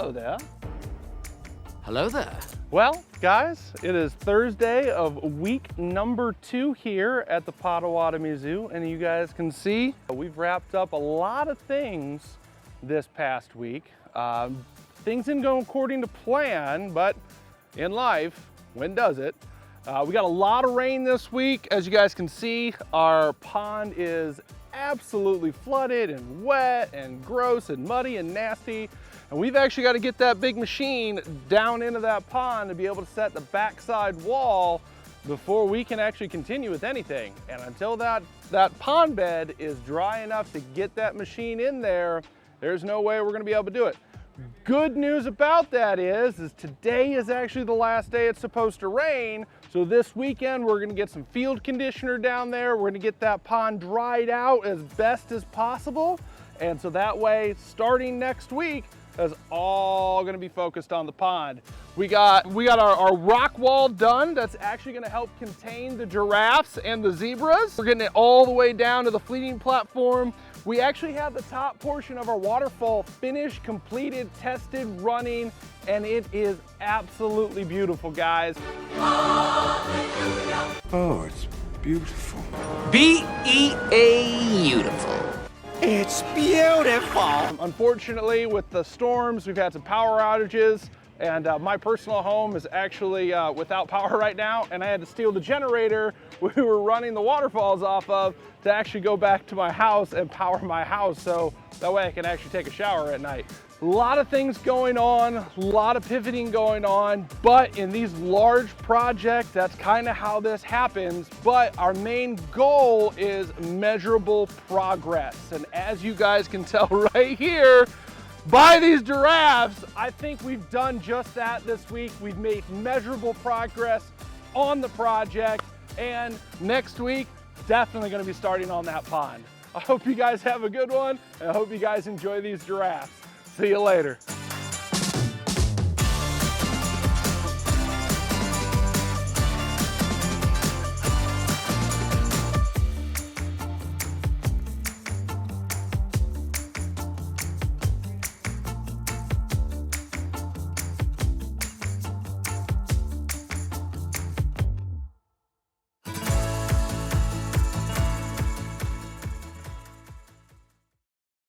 Hello there. Hello there. Well, guys, it is Thursday of week number 2 here at the Potawatomi Zoo, and you guys can see we've wrapped up a lot of things this past week. Things didn't go according to plan, but in life, when does it? We got a lot of rain this week. As you guys can see, our pond is absolutely flooded and wet and gross and muddy and nasty. And we've actually got to get that big machine down into that pond to be able to set the backside wall before we can actually continue with anything. And until that pond bed is dry enough to get that machine in there, there's no way we're going to be able to do it. Good news about that is today is actually the last day it's supposed to rain. So this weekend we're going to get some field conditioner down there. We're going to get that pond dried out as best as possible. And so that way, starting next week, that's all going to be focused on the pond. We got our rock wall done. That's actually going to help contain the giraffes and the zebras. We're getting it all the way down to the fleeting platform. We actually have the top portion of our waterfall finished, completed, tested, running, and it is absolutely beautiful, guys. Oh, it's beautiful. B-E-A-beautiful. It's beautiful. Unfortunately, with the storms, we've had some power outages, and my personal home is actually without power right now, and I had to steal the generator we were running the waterfalls off of to actually go back to my house and power my house, so that way I can actually take a shower at night. A lot of things going on, a lot of pivoting going on, but in these large projects, that's kind of how this happens. But our main goal is measurable progress. And as you guys can tell right here, by these giraffes, I think we've done just that this week. We've made measurable progress on the project, and next week, definitely gonna be starting on that pond. I hope you guys have a good one, and I hope you guys enjoy these giraffes. See you later.